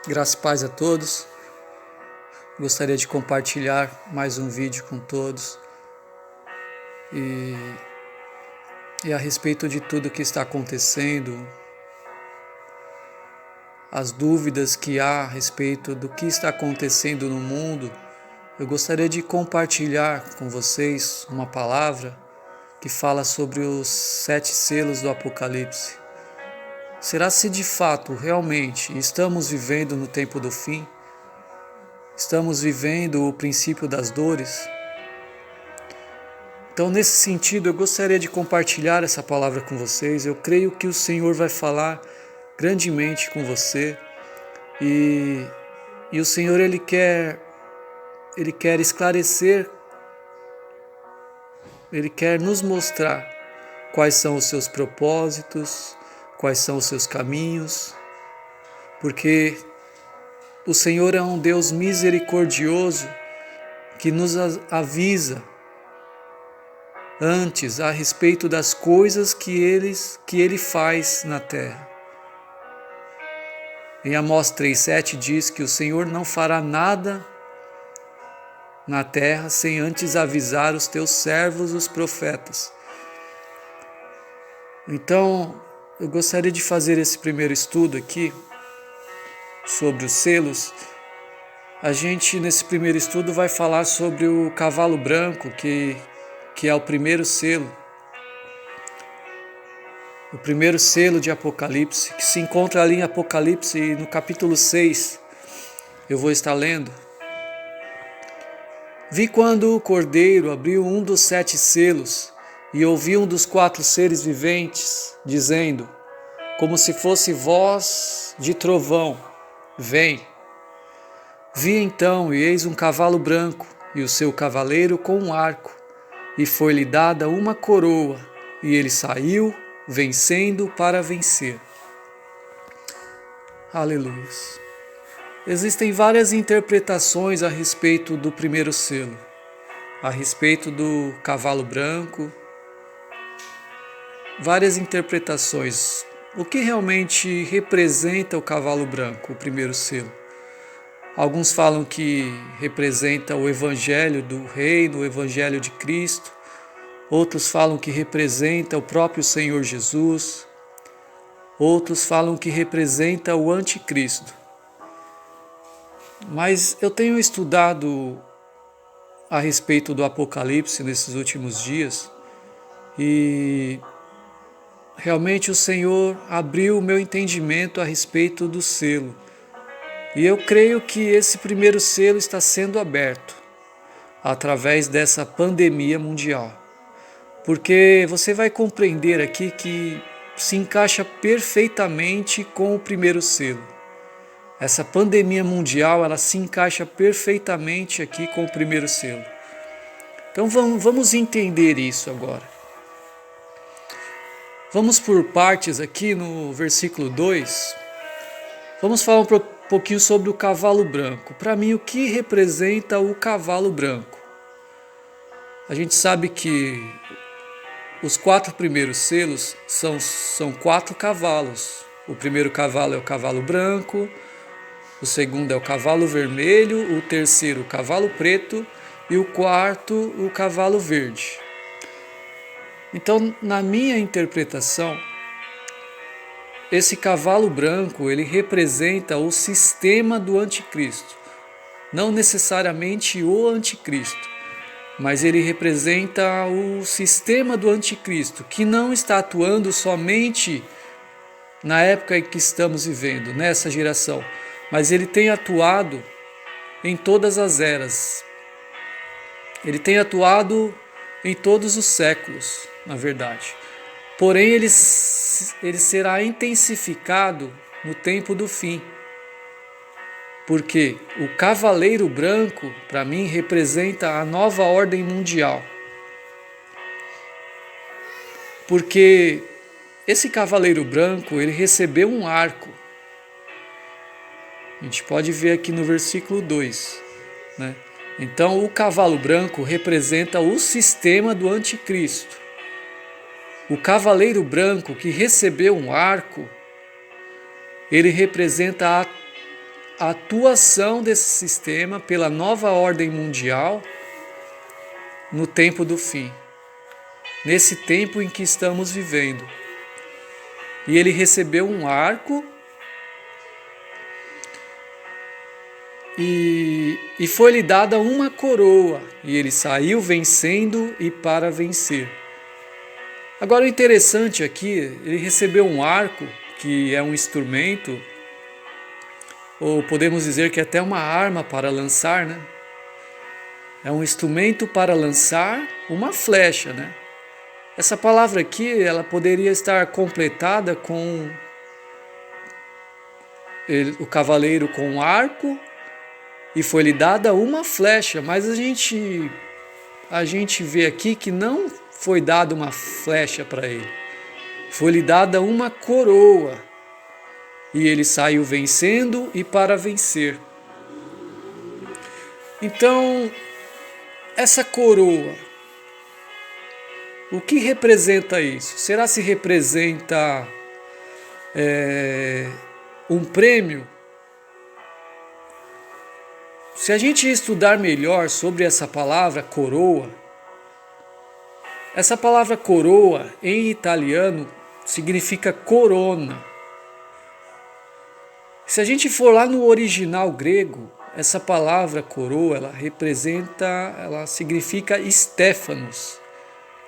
Graça e paz a todos. Gostaria de compartilhar mais um vídeo com todos e a respeito de tudo que está acontecendo, as dúvidas que há a respeito do que está acontecendo no mundo. Eu gostaria de compartilhar com vocês uma palavra que fala sobre os 7 selos do Apocalipse. Será se de fato, realmente, estamos vivendo no tempo do fim? Estamos vivendo o princípio das dores? Então, nesse sentido, eu gostaria de compartilhar essa palavra com vocês. Eu creio que o Senhor vai falar grandemente com você e o Senhor Ele quer esclarecer, Ele quer nos mostrar quais são os seus propósitos, quais são os seus caminhos, porque o Senhor é um Deus misericordioso que nos avisa antes a respeito das coisas que Ele faz na terra. Em Amós 3,7 diz que o Senhor não fará nada na terra sem antes avisar os teus servos, os profetas. Então, eu gostaria de fazer esse primeiro estudo aqui sobre os selos. A gente, nesse primeiro estudo, vai falar sobre o cavalo branco, que é o primeiro selo. O primeiro selo de Apocalipse, que se encontra ali em Apocalipse, no capítulo 6. Eu vou estar lendo. Vi quando o Cordeiro abriu um dos 7 selos e ouvi um dos 4 seres viventes, dizendo, como se fosse voz de trovão, vem. Vi então, e eis um cavalo branco, e o seu cavaleiro com um arco, e foi-lhe dada uma coroa, e ele saiu, vencendo para vencer. Aleluia. Existem várias interpretações a respeito do primeiro selo, a respeito do cavalo branco, várias interpretações. O que realmente representa o cavalo branco, o primeiro selo? Alguns falam que representa o evangelho do reino, o evangelho de Cristo. Outros falam que representa o próprio Senhor Jesus. Outros falam que representa o anticristo. Mas eu tenho estudado a respeito do Apocalipse nesses últimos dias e realmente o Senhor abriu o meu entendimento a respeito do selo. E eu creio que esse primeiro selo está sendo aberto através dessa pandemia mundial. Porque você vai compreender aqui que se encaixa perfeitamente com o primeiro selo. Essa pandemia mundial, ela se encaixa perfeitamente aqui com o primeiro selo. Então vamos entender isso agora. Vamos por partes aqui no versículo 2. Vamos falar um pouquinho sobre o cavalo branco. Para mim, o que representa o cavalo branco? A gente sabe que os 4 primeiros selos são 4 cavalos. O primeiro cavalo é o cavalo branco, o segundo é o cavalo vermelho, o terceiro o cavalo preto e o quarto o cavalo verde. Então, na minha interpretação, esse cavalo branco, ele representa o sistema do anticristo. Não necessariamente o anticristo, mas ele representa o sistema do anticristo, que não está atuando somente na época em que estamos vivendo, nessa geração, mas ele tem atuado em todas as eras. Ele tem atuado em todos os séculos, na verdade. Porém, ele será intensificado no tempo do fim. Porque o cavaleiro branco, para mim, representa a nova ordem mundial. Porque esse cavaleiro branco, ele recebeu um arco. A gente pode ver aqui no versículo 2, né? Então, o cavalo branco representa o sistema do anticristo. O cavaleiro branco que recebeu um arco, ele representa a atuação desse sistema pela nova ordem mundial no tempo do fim, nesse tempo em que estamos vivendo. E ele recebeu um arco e foi-lhe dada uma coroa, e ele saiu vencendo e para vencer. Agora o interessante aqui, ele recebeu um arco, que é um instrumento, ou podemos dizer que é até uma arma para lançar, né? É um instrumento para lançar uma flecha, né? Essa palavra aqui, ela poderia estar completada com o cavaleiro com um arco e foi-lhe dada uma flecha, mas a gente vê aqui que não foi dada uma flecha para ele. Foi-lhe dada uma coroa e ele saiu vencendo e para vencer. Então, essa coroa, o que representa isso? Será se representa um prêmio? Se a gente estudar melhor sobre essa palavra coroa, essa palavra coroa em italiano significa corona. Se a gente for lá no original grego, essa palavra coroa, ela significa Stéphanos,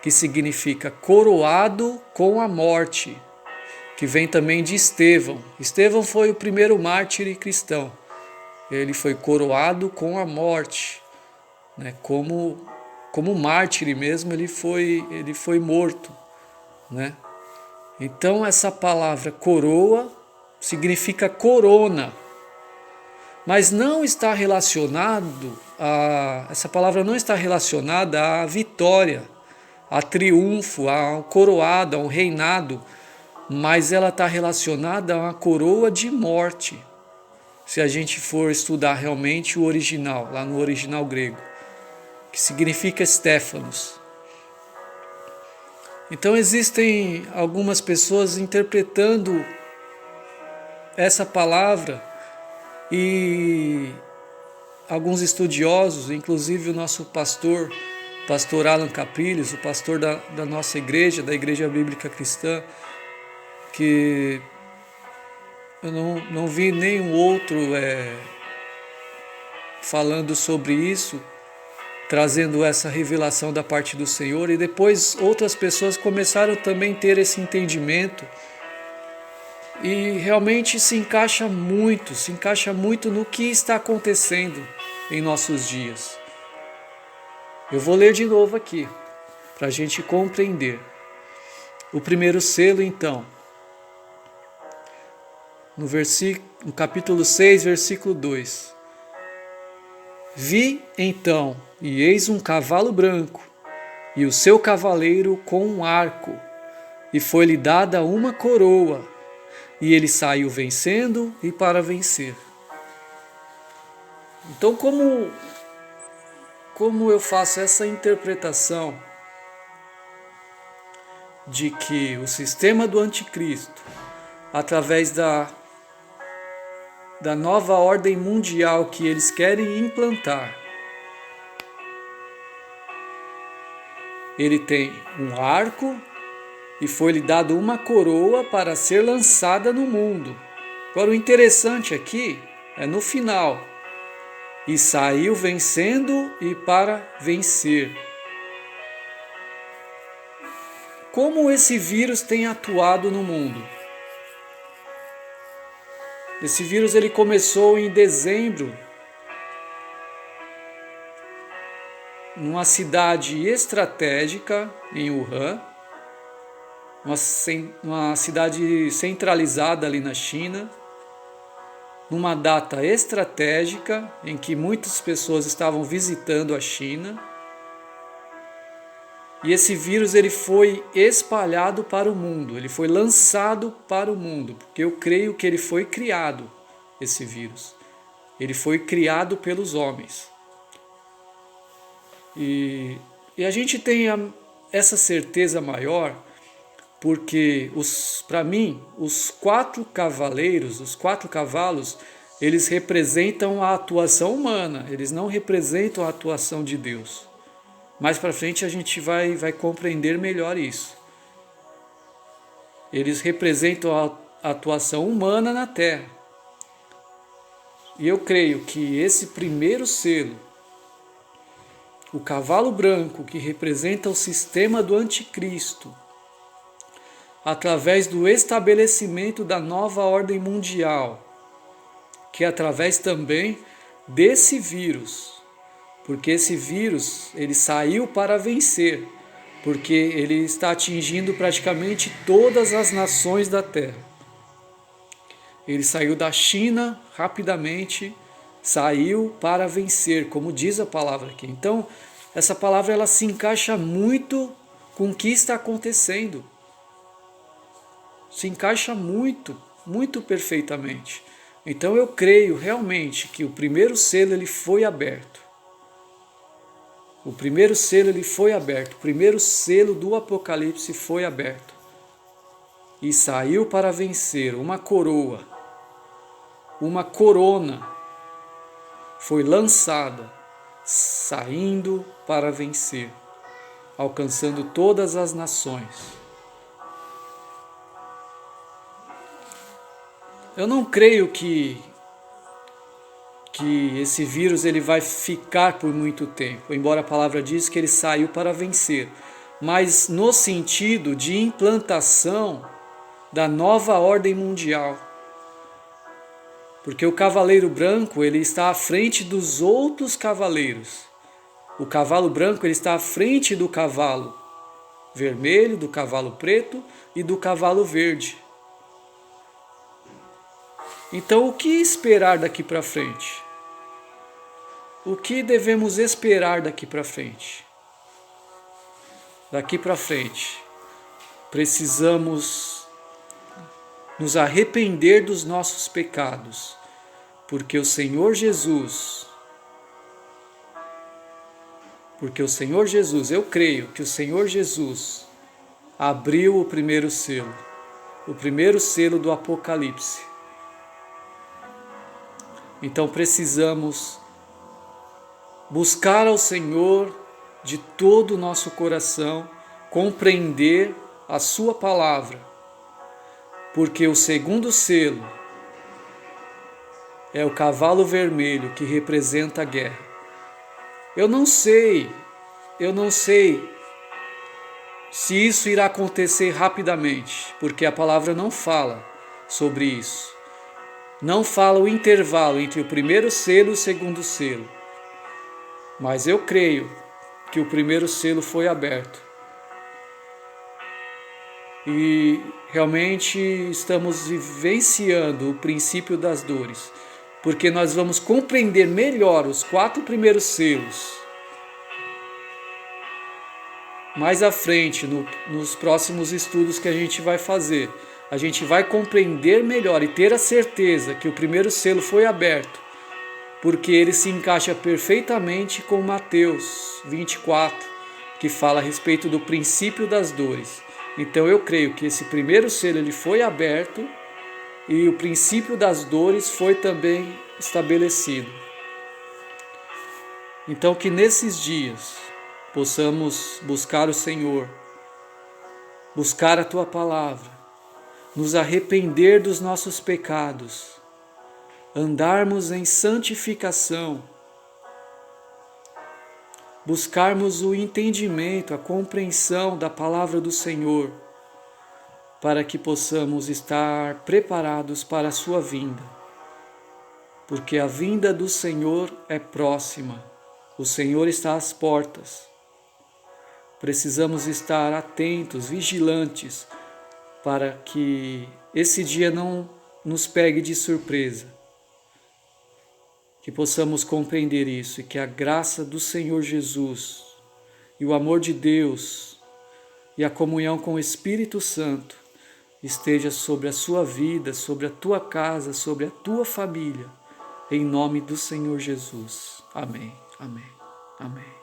que significa coroado com a morte, que vem também de Estevão. Estevão foi o primeiro mártir cristão. Ele foi coroado com a morte, né? Como mártir mesmo, ele foi morto, né? Então essa palavra coroa significa corona, mas não está essa palavra não está relacionada à vitória, a triunfo, a um coroado, a um reinado, mas ela está relacionada a uma coroa de morte. Se a gente for estudar realmente o original, lá no original grego, que significa Stéphanos. Então existem algumas pessoas interpretando essa palavra e alguns estudiosos, inclusive o nosso pastor Alan Caprilhos, o pastor da nossa igreja, da Igreja Bíblica Cristã, que eu não vi nenhum outro falando sobre isso, trazendo essa revelação da parte do Senhor, e depois outras pessoas começaram também a ter esse entendimento, e realmente se encaixa muito no que está acontecendo em nossos dias. Eu vou ler de novo aqui, para a gente compreender. O primeiro selo, então, no capítulo 6, versículo 2. Vi então, e eis um cavalo branco, e o seu cavaleiro com um arco, e foi-lhe dada uma coroa, e ele saiu vencendo e para vencer. Então, como eu faço essa interpretação de que o sistema do anticristo, através da nova ordem mundial que eles querem implantar, ele tem um arco e foi-lhe dado uma coroa para ser lançada no mundo. Agora o interessante aqui é no final. E saiu vencendo e para vencer. Como esse vírus tem atuado no mundo? Esse vírus ele começou em dezembro, numa cidade estratégica em Wuhan, uma cidade centralizada ali na China, numa data estratégica em que muitas pessoas estavam visitando a China. E esse vírus ele foi espalhado para o mundo, ele foi lançado para o mundo, porque eu creio que ele foi criado, esse vírus. Ele foi criado pelos homens. E a gente tem essa certeza maior, porque para mim, os quatro cavalos, eles representam a atuação humana, eles não representam a atuação de Deus. Mais para frente a gente vai compreender melhor isso. Eles representam a atuação humana na Terra. E eu creio que esse primeiro selo, o cavalo branco, que representa o sistema do anticristo, através do estabelecimento da nova ordem mundial, que é através também desse vírus, porque esse vírus ele saiu para vencer, porque ele está atingindo praticamente todas as nações da Terra. Ele saiu da China rapidamente, saiu para vencer, como diz a palavra aqui. Então, essa palavra ela se encaixa muito com o que está acontecendo. Se encaixa muito, muito perfeitamente. Então eu creio realmente que o primeiro selo ele foi aberto. O primeiro selo ele foi aberto. O primeiro selo do Apocalipse foi aberto. E saiu para vencer uma coroa. Uma corona foi lançada, saindo para vencer, alcançando todas as nações. Eu não creio que esse vírus ele vai ficar por muito tempo, embora a palavra diz que ele saiu para vencer, mas no sentido de implantação da nova ordem mundial. Porque o cavaleiro branco ele está à frente dos outros cavaleiros. O cavalo branco ele está à frente do cavalo vermelho, do cavalo preto e do cavalo verde. Então, o que esperar daqui para frente? O que devemos esperar daqui para frente? Daqui para frente, precisamos nos arrepender dos nossos pecados, porque o Senhor Jesus, eu creio que o Senhor Jesus abriu o primeiro selo do Apocalipse. Então precisamos buscar ao Senhor de todo o nosso coração, compreender a sua palavra, porque o segundo selo é o cavalo vermelho que representa a guerra. Eu não sei se isso irá acontecer rapidamente, porque a palavra não fala sobre isso. Não fala o intervalo entre o primeiro selo e o segundo selo. Mas eu creio que o primeiro selo foi aberto. E realmente estamos vivenciando o princípio das dores, porque nós vamos compreender melhor os 4 primeiros selos. Mais à frente, nos próximos estudos que a gente vai fazer, a gente vai compreender melhor e ter a certeza que o primeiro selo foi aberto, porque ele se encaixa perfeitamente com Mateus 24, que fala a respeito do princípio das dores. Então eu creio que esse primeiro selo ele foi aberto e o princípio das dores foi também estabelecido. Então que nesses dias possamos buscar o Senhor, buscar a Tua palavra, nos arrepender dos nossos pecados, andarmos em santificação, buscarmos o entendimento, a compreensão da palavra do Senhor, para que possamos estar preparados para a sua vinda. Porque a vinda do Senhor é próxima, o Senhor está às portas. Precisamos estar atentos, vigilantes, para que esse dia não nos pegue de surpresa. Que possamos compreender isso e que a graça do Senhor Jesus e o amor de Deus e a comunhão com o Espírito Santo esteja sobre a sua vida, sobre a tua casa, sobre a tua família, em nome do Senhor Jesus. Amém, amém, amém.